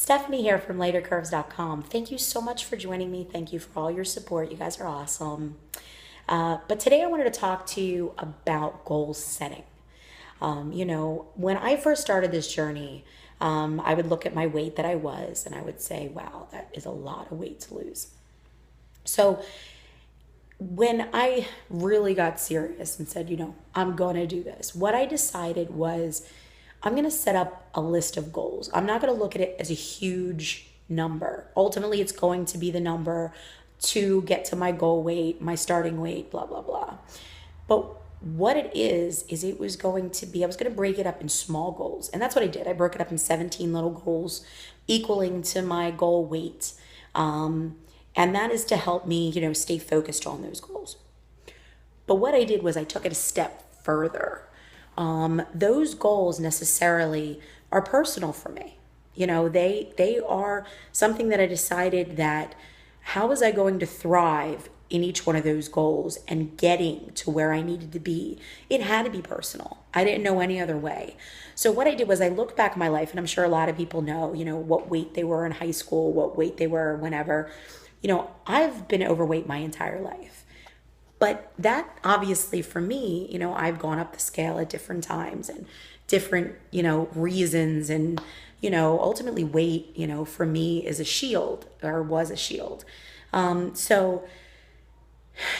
Stephanie here from lightercurves.com. Thank you so much for joining me. Thank you for all your support. You guys are awesome. But today I wanted to talk to you about goal setting. When I first started this journey, I would look at my weight that I was and I would say, wow, that is a lot of weight to lose. So when I really got serious and said, I'm going to do this, what I decided was I'm going to set up a list of goals. I'm not going to look at it as a huge number. Ultimately, it's going to be the number to get to my goal weight, my starting weight, blah, blah, blah. But what it is it was going to be, I was going to break it up in small goals. And that's what I did. I broke it up in 17 little goals equaling to my goal weight. And that is to help me, stay focused on those goals. But what I did was I took it a step further. Those goals necessarily are personal for me. They are something that I decided that how was I going to thrive in each one of those goals and getting to where I needed to be. It had to be personal. I didn't know any other way. So what I did was I looked back at my life, and I'm sure a lot of people know, what weight they were in high school, what weight they were whenever. I've been overweight my entire life. But that obviously for me, I've gone up the scale at different times and different, reasons. And, ultimately weight, for me is a shield, or was a shield. So,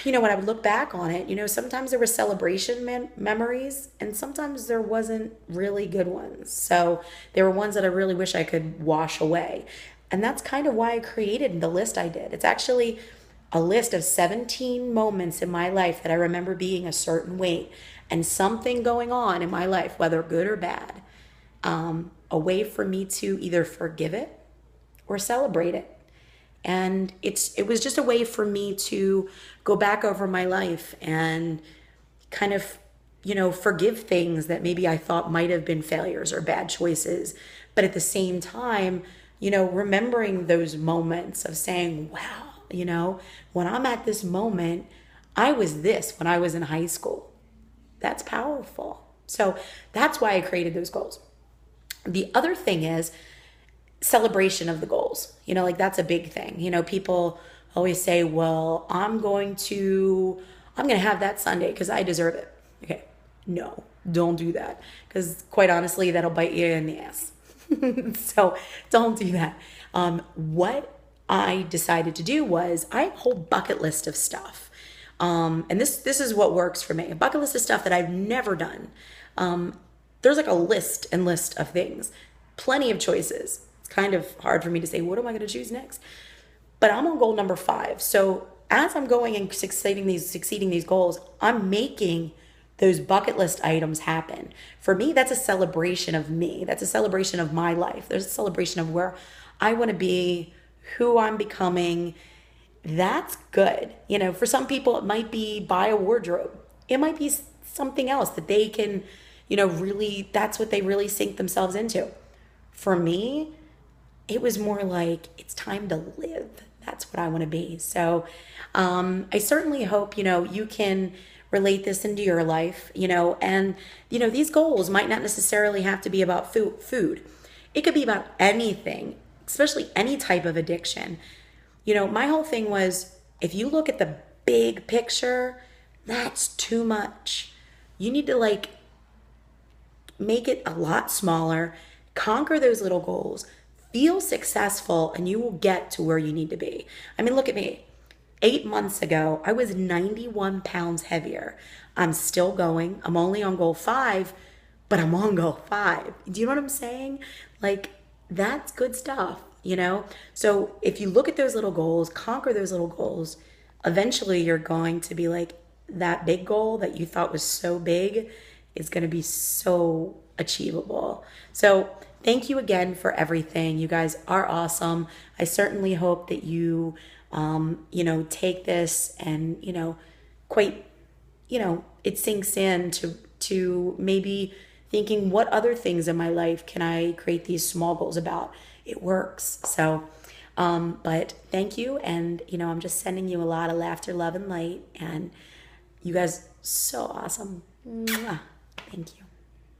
when I would look back on it, sometimes there were celebration memories and sometimes there wasn't really good ones. So there were ones that I really wish I could wash away. And that's kind of why I created the list I did. It's actually a list of 17 moments in my life that I remember being a certain weight and something going on in my life, whether good or bad, a way for me to either forgive it or celebrate it. And it was just a way for me to go back over my life and kind of, forgive things that maybe I thought might have been failures or bad choices. But at the same time, remembering those moments of saying, wow, when I'm at this moment, I was this when I was in high school. That's powerful. So that's why I created those goals. The other thing is celebration of the goals. That's a big thing. People always say, well, I'm going to have that Sunday because I deserve it. Okay. No, don't do that. Because quite honestly, that'll bite you in the ass. So don't do that. What I decided to do was I have a whole bucket list of stuff. And this is what works for me. A bucket list of stuff that I've never done. There's like a list of things. Plenty of choices. It's kind of hard for me to say, what am I going to choose next? But I'm on goal number 5. So as I'm going and succeeding these goals, I'm making those bucket list items happen. For me, that's a celebration of me. That's a celebration of my life. There's a celebration of where I want to be, who I'm becoming. That's good. For some people, it might be buy a wardrobe. It might be something else that they can, really, that's what they really sink themselves into. For me, it was more like, it's time to live. That's what I want to be. So I certainly hope, you can relate this into your life, and, these goals might not necessarily have to be about food. It could be about anything, especially any type of addiction. My whole thing was, if you look at the big picture, that's too much. You need to make it a lot smaller, conquer those little goals, feel successful, and you will get to where you need to be. I mean, look at me. 8 months ago, I was 91 pounds heavier. I'm still going. I'm only on goal 5, but I'm on goal 5. Do you know what I'm saying? That's good stuff, So if you look at those little goals, conquer those little goals, eventually you're going to be that big goal that you thought was so big is going to be so achievable. So thank you again for everything. You guys are awesome. I certainly hope that you, take this and, it sinks in to maybe thinking, what other things in my life can I create these small goals about? It works. So, but thank you. And, I'm just sending you a lot of laughter, love, and light. And you guys, so awesome. Mwah. Thank you.